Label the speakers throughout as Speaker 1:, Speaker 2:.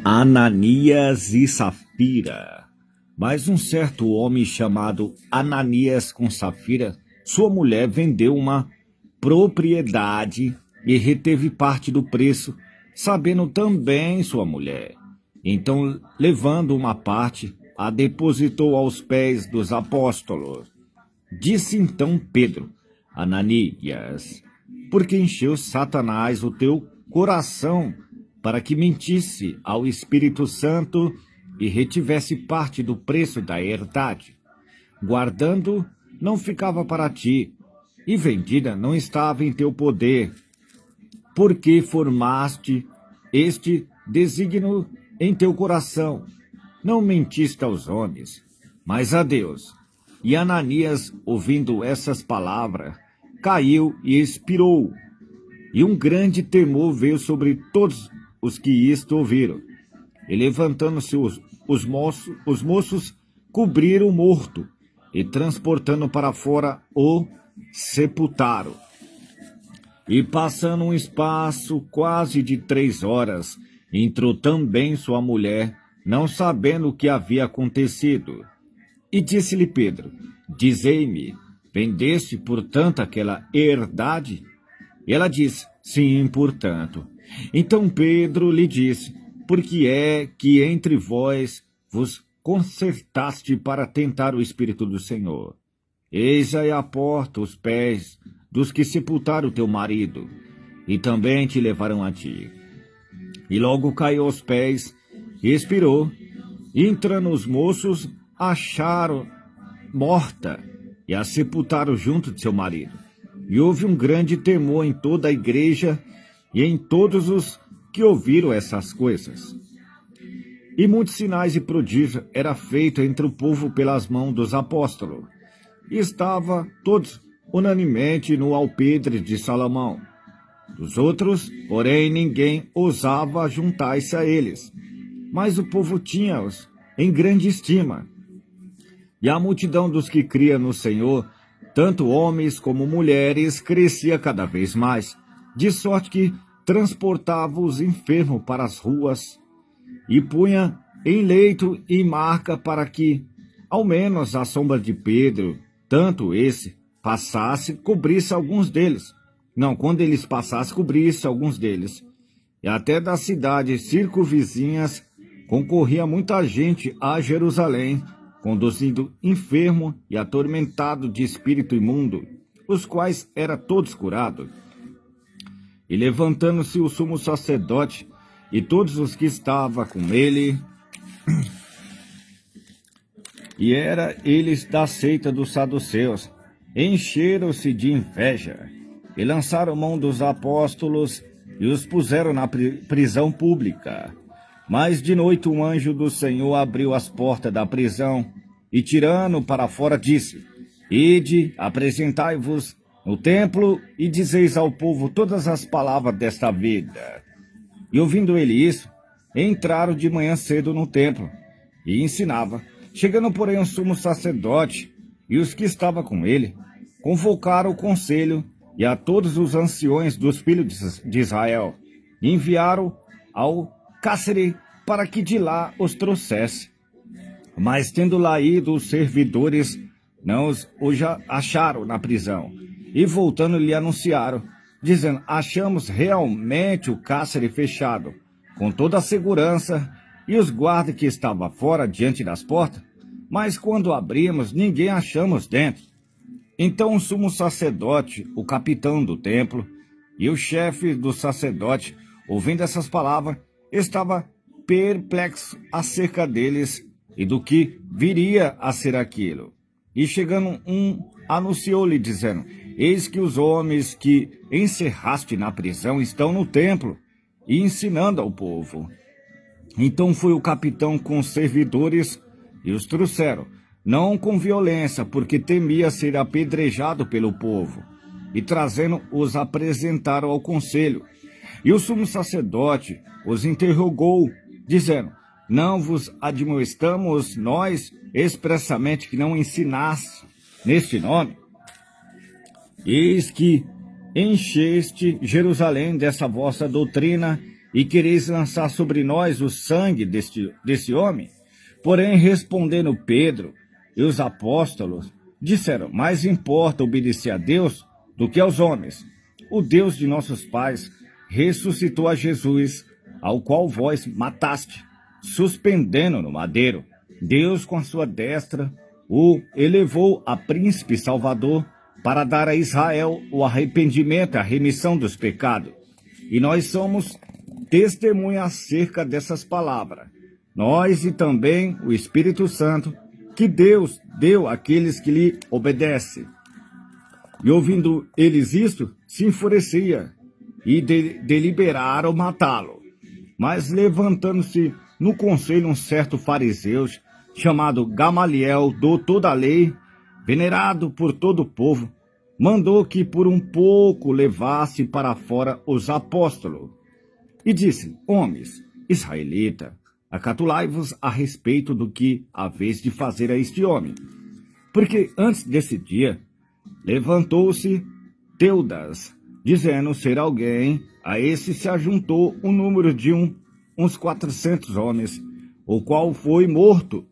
Speaker 1: Ananias e Safira. Mas um certo homem chamado Ananias com Safira, sua mulher vendeu uma propriedade e reteve parte do preço, sabendo também sua mulher. Então, levando uma parte, a depositou aos pés dos apóstolos. Disse então Pedro: Ananias, por que encheu Satanás o teu coração para que mentisse ao Espírito Santo e retivesse parte do preço da herdade? Guardando, não ficava para ti, e vendida não estava em teu poder. Porque formaste este desígnio em teu coração? Não mentiste aos homens, mas a Deus. E Ananias, ouvindo essas palavras, caiu e expirou. E um grande temor veio sobre todos os que isto ouviram. E levantando-se os moços cobriram o morto, e transportando para fora o sepultaram. E passando um espaço quase de 3 horas, entrou também sua mulher, não sabendo o que havia acontecido. E disse-lhe Pedro: Dizei-me, vendeste, portanto, aquela herdade? E ela disse: Sim, portanto. Então Pedro lhe disse: Por que é que entre vós vos concertaste para tentar o Espírito do Senhor? Eis aí a porta, os pés dos que sepultaram teu marido, e também te levarão a ti. E logo caiu aos pés e expirou. E entrando os moços, acharam morta e a sepultaram junto de seu marido. E houve um grande temor em toda a igreja e em todos os que ouviram essas coisas. E muitos sinais e prodígios eram feitos entre o povo pelas mãos dos apóstolos. E estava todos unanimemente no alpendre de Salomão. Dos outros, porém, ninguém ousava juntar-se a eles. Mas o povo tinha-os em grande estima. E a multidão dos que cria no Senhor, tanto homens como mulheres, crescia cada vez mais, de sorte que transportava os enfermos para as ruas e punha em leito e marca para que, ao menos à sombra de Pedro, tanto esse passasse, cobrisse alguns deles. Não, quando eles passassem, cobrisse alguns deles. E até das cidades circunvizinhas concorria muita gente a Jerusalém, conduzindo enfermo e atormentado de espírito imundo, os quais eram todos curados. E levantando-se o sumo sacerdote e todos os que estavam com ele, e era eles da seita dos saduceus, encheram-se de inveja, e lançaram mão dos apóstolos e os puseram na prisão pública. Mas de noite um anjo do Senhor abriu as portas da prisão, e tirando para fora disse: Ide, apresentai-vos no templo, e dizeis ao povo todas as palavras desta vida. E ouvindo ele isso, entraram de manhã cedo no templo, e ensinava. Chegando, porém, o sumo sacerdote e os que estavam com ele, convocaram o conselho e a todos os anciões dos filhos de Israel, e enviaram ao cárcere para que de lá os trouxesse. Mas tendo lá ido os servidores, não os acharam na prisão, e voltando lhe anunciaram, dizendo: Achamos realmente o cárcere fechado, com toda a segurança, e os guardas que estavam fora diante das portas, mas quando abrimos, ninguém achamos dentro. Então o sumo sacerdote, o capitão do templo, e o chefe do sacerdote, ouvindo essas palavras, estava perplexo acerca deles e do que viria a ser aquilo. E chegando anunciou-lhe, dizendo: Eis que os homens que encerraste na prisão estão no templo e ensinando ao povo. Então foi o capitão com os servidores e os trouxeram, não com violência, porque temia ser apedrejado pelo povo. E trazendo, os apresentaram ao conselho. E o sumo sacerdote os interrogou, dizendo: Não vos admoestamos nós expressamente que não ensinaste neste nome? Eis que encheste Jerusalém dessa vossa doutrina, e quereis lançar sobre nós o sangue desse homem? Porém, respondendo Pedro e os apóstolos, disseram: mais importa obedecer a Deus do que aos homens. O Deus de nossos pais ressuscitou a Jesus, ao qual vós mataste, suspendendo no madeiro. Deus, com a sua destra, o elevou a príncipe salvador para dar a Israel o arrependimento e a remissão dos pecados. E nós somos testemunha acerca dessas palavras. Nós e também o Espírito Santo, que Deus deu àqueles que lhe obedecem. E ouvindo eles isto, se enfurecia e deliberaram matá-lo. Mas levantando-se no conselho um certo fariseu, chamado Gamaliel, doutor da lei, venerado por todo o povo, mandou que por um pouco levasse para fora os apóstolos. E disse: homens, israelita, acatulai-vos a respeito do que haveis de fazer a este homem. Porque antes desse dia, levantou-se Teudas, dizendo ser alguém, a esse se ajuntou um número de uns 400 homens, o qual foi morto.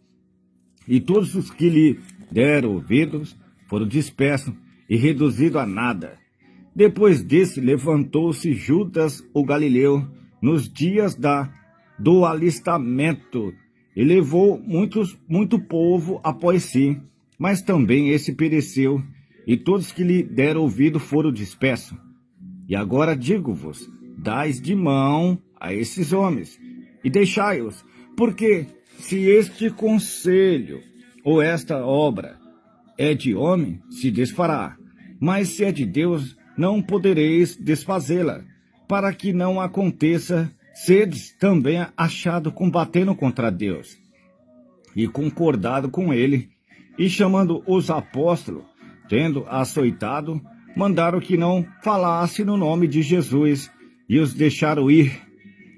Speaker 1: E todos os que lhe deram ouvidos foram dispersos e reduzidos a nada. Depois desse, levantou-se Judas o Galileu, nos dias do alistamento, e levou muito povo após si, mas também esse pereceu, e todos que lhe deram ouvido foram dispersos. E agora digo-vos, dais de mão a esses homens, e deixai-os, porque se este conselho ou esta obra é de homem, se desfará, mas se é de Deus, não podereis desfazê-la, para que não aconteça sedes também achado combatendo contra Deus. E concordado com ele, e chamando os apóstolos, tendo açoitado, mandaram que não falasse no nome de Jesus, e os deixaram ir.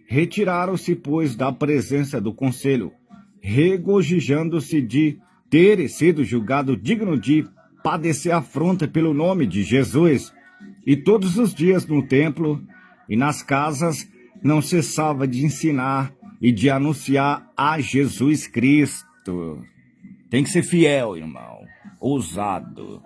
Speaker 1: Retiraram-se, pois, da presença do conselho, regozijando-se de ter sido julgado digno de padecer afronta pelo nome de Jesus. E todos os dias no templo e nas casas não cessava de ensinar e de anunciar a Jesus Cristo. Tem que ser fiel, irmão, ousado.